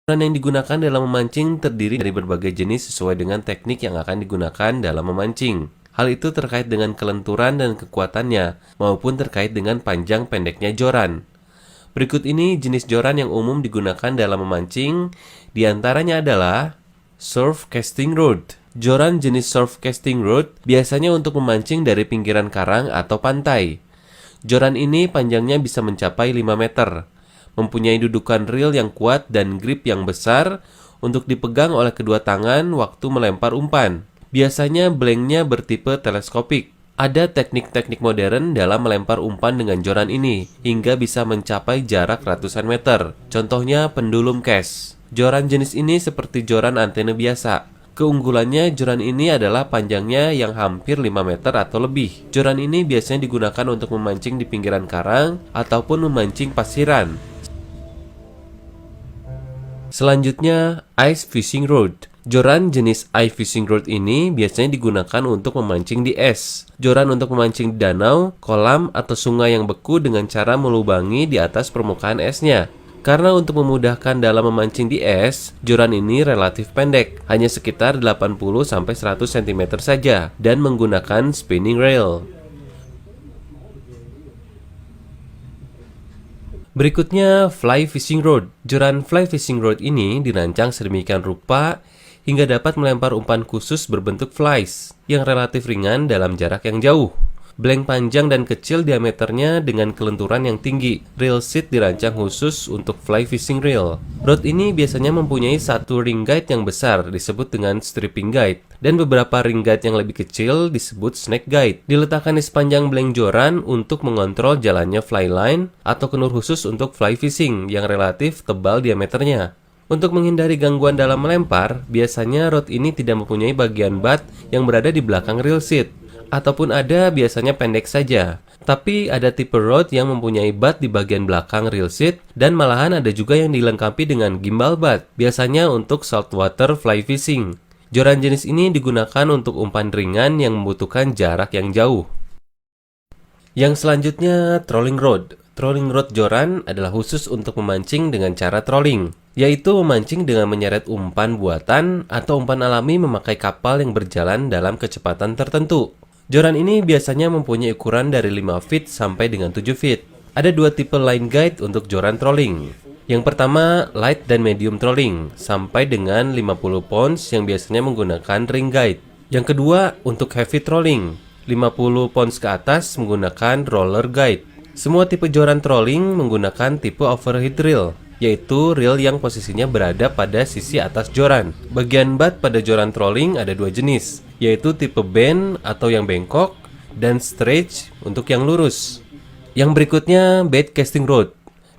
Joran yang digunakan dalam memancing terdiri dari berbagai jenis sesuai dengan teknik yang akan digunakan dalam memancing. Hal itu terkait dengan kelenturan dan kekuatannya, maupun terkait dengan panjang pendeknya joran. Berikut ini jenis joran yang umum digunakan dalam memancing, diantaranya adalah surf casting rod. Joran jenis surf casting rod biasanya untuk memancing dari pinggiran karang atau pantai. Joran ini panjangnya bisa mencapai 5 meter. Mempunyai dudukan reel yang kuat dan grip yang besar untuk dipegang oleh kedua tangan waktu melempar umpan. Biasanya blanknya bertipe teleskopik. Ada teknik-teknik modern dalam melempar umpan dengan joran ini, hingga bisa mencapai jarak ratusan meter. Contohnya pendulum cast. Joran jenis ini seperti joran antena biasa. Keunggulannya, joran ini adalah panjangnya yang hampir 5 meter atau lebih. Joran ini biasanya digunakan untuk memancing di pinggiran karang ataupun memancing pasiran. Selanjutnya, ice fishing rod. Joran jenis ice fishing rod ini biasanya digunakan untuk memancing di es. Joran untuk memancing di danau, kolam, atau sungai yang beku dengan cara melubangi di atas permukaan esnya. Karena untuk memudahkan dalam memancing di es, joran ini relatif pendek, hanya sekitar 80-100 cm saja, dan menggunakan spinning reel. Berikutnya, fly fishing rod. Joran fly fishing rod ini dirancang sedemikian rupa hingga dapat melempar umpan khusus berbentuk flies yang relatif ringan dalam jarak yang jauh. Blank panjang dan kecil diameternya dengan kelenturan yang tinggi. Reel seat dirancang khusus untuk fly fishing reel. Rod ini biasanya mempunyai satu ring guide yang besar disebut dengan stripping guide, dan beberapa ring guide yang lebih kecil disebut snake guide. Diletakkan di sepanjang blank joran untuk mengontrol jalannya fly line atau kenur khusus untuk fly fishing yang relatif tebal diameternya. Untuk menghindari gangguan dalam melempar, biasanya rod ini tidak mempunyai bagian butt yang berada di belakang reel seat. Ataupun ada biasanya pendek saja. Tapi ada tipe rod yang mempunyai butt di bagian belakang reel seat, dan malahan ada juga yang dilengkapi dengan gimbal butt, biasanya untuk saltwater fly fishing. Joran jenis ini digunakan untuk umpan ringan yang membutuhkan jarak yang jauh. Yang selanjutnya, trolling rod. Trolling rod joran adalah khusus untuk memancing dengan cara trolling, yaitu memancing dengan menyeret umpan buatan atau umpan alami memakai kapal yang berjalan dalam kecepatan tertentu. Joran ini biasanya mempunyai ukuran dari 5 feet sampai dengan 7 feet. Ada dua tipe line guide untuk joran trolling. Yang pertama, light dan medium trolling, sampai dengan 50 pounds yang biasanya menggunakan ring guide. Yang kedua, untuk heavy trolling, 50 pounds ke atas menggunakan roller guide. Semua tipe joran trolling menggunakan tipe overhead reel, yaitu reel yang posisinya berada pada sisi atas joran. Bagian butt pada joran trolling ada dua jenis, yaitu tipe bend atau yang bengkok, dan stretch untuk yang lurus. Yang berikutnya, bait casting rod.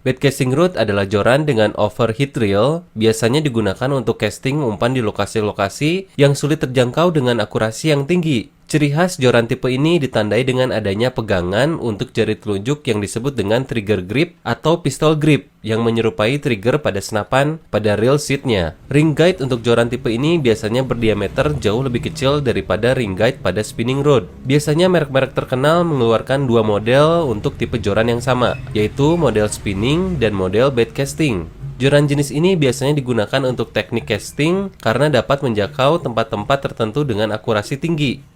Bait casting rod adalah joran dengan overhead reel, biasanya digunakan untuk casting umpan di lokasi-lokasi yang sulit terjangkau dengan akurasi yang tinggi. Ciri khas joran tipe ini ditandai dengan adanya pegangan untuk jari telunjuk yang disebut dengan trigger grip atau pistol grip yang menyerupai trigger pada senapan pada reel seatnya. Ring guide untuk joran tipe ini biasanya berdiameter jauh lebih kecil daripada ring guide pada spinning rod. Biasanya merek-merek terkenal mengeluarkan dua model untuk tipe joran yang sama, yaitu model spinning dan model bait casting. Joran jenis ini biasanya digunakan untuk teknik casting karena dapat menjangkau tempat-tempat tertentu dengan akurasi tinggi.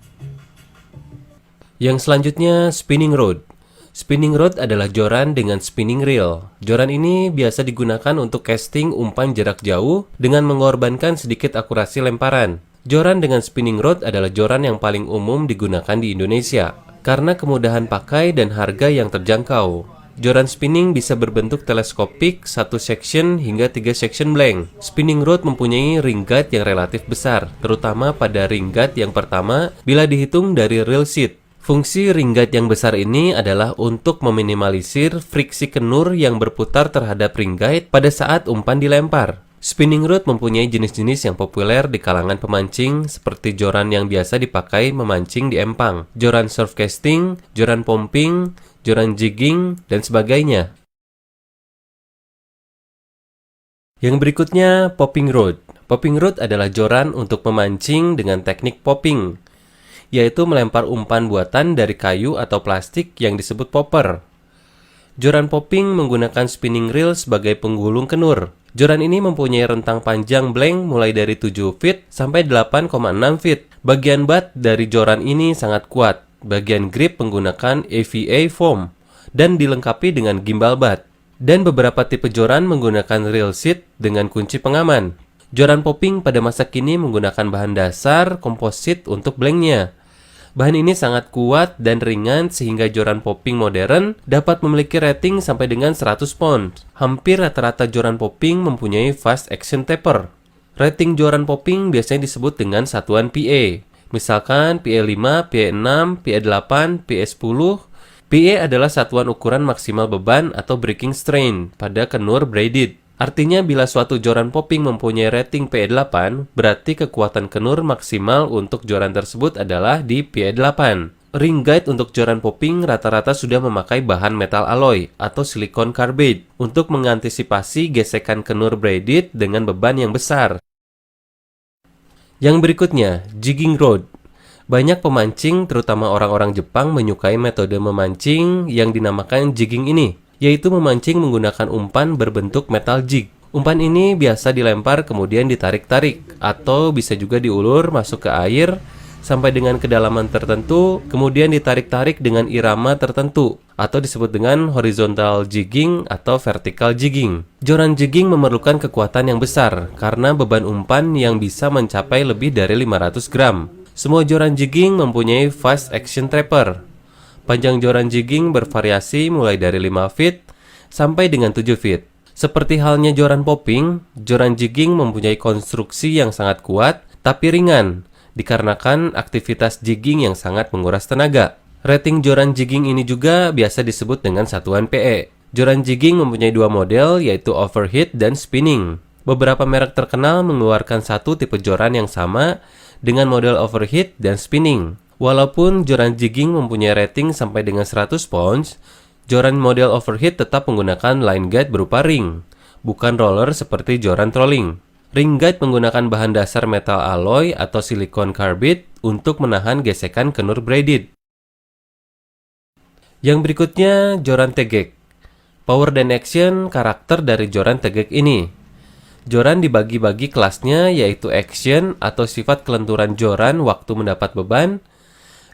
Yang selanjutnya, spinning rod. Spinning rod adalah joran dengan spinning reel. Joran ini biasa digunakan untuk casting umpan jarak jauh dengan mengorbankan sedikit akurasi lemparan. Joran dengan spinning rod adalah joran yang paling umum digunakan di Indonesia karena kemudahan pakai dan harga yang terjangkau. Joran spinning bisa berbentuk teleskopik, 1 section hingga 3 section blank. Spinning rod mempunyai ring guide yang relatif besar, terutama pada ring guide yang pertama bila dihitung dari reel seat. Fungsi ring guide yang besar ini adalah untuk meminimalisir friksi kenur yang berputar terhadap ring guide pada saat umpan dilempar. Spinning rod mempunyai jenis-jenis yang populer di kalangan pemancing seperti joran yang biasa dipakai memancing di empang, joran surf casting, joran pumping, joran jigging, dan sebagainya. Yang berikutnya, popping rod. Popping rod adalah joran untuk memancing dengan teknik popping, yaitu melempar umpan buatan dari kayu atau plastik yang disebut popper. Joran popping menggunakan spinning reel sebagai penggulung kenur. Joran ini mempunyai rentang panjang blank mulai dari 7 feet sampai 8,6 feet. Bagian butt dari joran ini sangat kuat. Bagian grip menggunakan EVA foam dan dilengkapi dengan gimbal butt. Dan beberapa tipe joran menggunakan real seat dengan kunci pengaman. Joran popping pada masa kini menggunakan bahan dasar komposit untuk blanknya. Bahan ini sangat kuat dan ringan sehingga joran popping modern dapat memiliki rating sampai dengan 100 pound. Hampir rata-rata joran popping mempunyai fast action taper. Rating joran popping biasanya disebut dengan satuan PA. Misalkan PA5, PA6, PA8, PA10. PA adalah satuan ukuran maksimal beban atau breaking strain pada kenur braided. Artinya bila suatu joran popping mempunyai rating PA8, berarti kekuatan kenur maksimal untuk joran tersebut adalah di PA8. Ring guide untuk joran popping rata-rata sudah memakai bahan metal alloy atau silikon carbide untuk mengantisipasi gesekan kenur braided dengan beban yang besar. Yang berikutnya, jigging rod. Banyak pemancing, terutama orang-orang Jepang, menyukai metode memancing yang dinamakan jigging ini, yaitu memancing menggunakan umpan berbentuk metal jig. Umpan ini biasa dilempar kemudian ditarik-tarik, atau bisa juga diulur masuk ke air sampai dengan kedalaman tertentu, kemudian ditarik-tarik dengan irama tertentu, atau disebut dengan horizontal jigging atau vertical jigging. Joran jigging memerlukan kekuatan yang besar, karena beban umpan yang bisa mencapai lebih dari 500 gram. Semua joran jigging mempunyai fast action trapper. Panjang joran jigging bervariasi mulai dari 5 feet sampai dengan 7 feet. Seperti halnya joran popping, joran jigging mempunyai konstruksi yang sangat kuat tapi ringan, dikarenakan aktivitas jigging yang sangat menguras tenaga. Rating joran jigging ini juga biasa disebut dengan satuan PE. Joran jigging mempunyai dua model, yaitu overheat dan spinning. Beberapa merek terkenal mengeluarkan satu tipe joran yang sama dengan model overheat dan spinning. Walaupun joran jigging mempunyai rating sampai dengan 100 pounds, joran model overheat tetap menggunakan line guide berupa ring, bukan roller seperti joran trolling. Ring guide menggunakan bahan dasar metal alloy atau silikon carbide untuk menahan gesekan kenur braided. Yang berikutnya, joran tegek. Power dan action karakter dari joran tegek ini. Joran dibagi-bagi kelasnya, yaitu action atau sifat kelenturan joran waktu mendapat beban,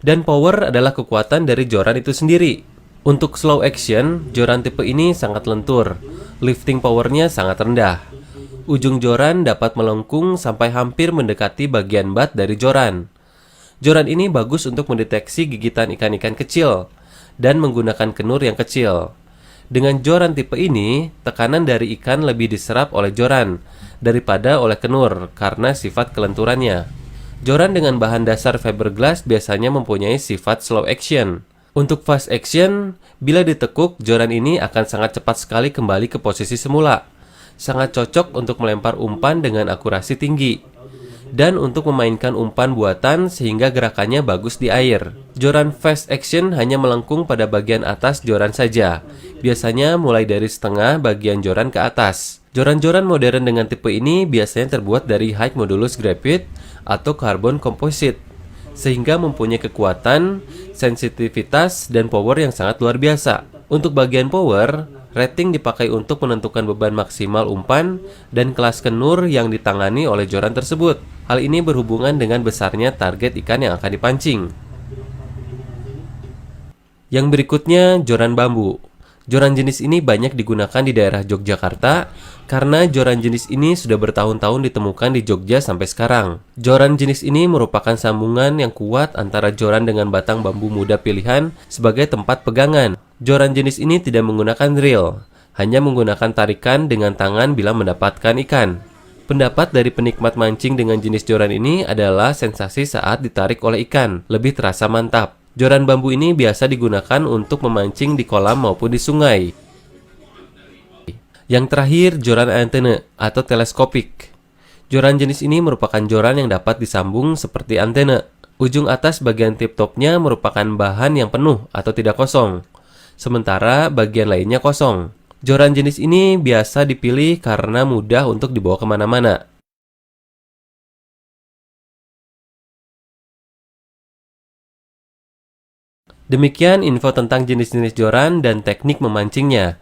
dan power adalah kekuatan dari joran itu sendiri. Untuk slow action, joran tipe ini sangat lentur. Lifting powernya sangat rendah. Ujung joran dapat melengkung sampai hampir mendekati bagian butt dari joran. Joran ini bagus untuk mendeteksi gigitan ikan-ikan kecil dan menggunakan kenur yang kecil. Dengan joran tipe ini, tekanan dari ikan lebih diserap oleh joran daripada oleh kenur karena sifat kelenturannya. Joran dengan bahan dasar fiberglass biasanya mempunyai sifat slow action. Untuk fast action, bila ditekuk, joran ini akan sangat cepat sekali kembali ke posisi semula. Sangat cocok untuk melempar umpan dengan akurasi tinggi, dan untuk memainkan umpan buatan sehingga gerakannya bagus di air. Joran fast action hanya melengkung pada bagian atas joran saja, biasanya mulai dari setengah bagian joran ke atas. Joran-joran modern dengan tipe ini biasanya terbuat dari high modulus graphite atau karbon composite, sehingga mempunyai kekuatan, sensitivitas, dan power yang sangat luar biasa. Untuk bagian power, rating dipakai untuk menentukan beban maksimal umpan dan kelas kenur yang ditangani oleh joran tersebut. Hal ini berhubungan dengan besarnya target ikan yang akan dipancing. Yang berikutnya, joran bambu. Joran jenis ini banyak digunakan di daerah Yogyakarta karena joran jenis ini sudah bertahun-tahun ditemukan di Jogja sampai sekarang. Joran jenis ini merupakan sambungan yang kuat antara joran dengan batang bambu muda pilihan sebagai tempat pegangan. Joran jenis ini tidak menggunakan reel, hanya menggunakan tarikan dengan tangan bila mendapatkan ikan. Pendapat dari penikmat mancing dengan jenis joran ini adalah sensasi saat ditarik oleh ikan, lebih terasa mantap. Joran bambu ini biasa digunakan untuk memancing di kolam maupun di sungai. Yang terakhir, joran antena atau teleskopik. Joran jenis ini merupakan joran yang dapat disambung seperti antena. Ujung atas bagian tip topnya merupakan bahan yang penuh atau tidak kosong, sementara bagian lainnya kosong. Joran jenis ini biasa dipilih karena mudah untuk dibawa kemana-mana. Demikian info tentang jenis-jenis joran dan teknik memancingnya.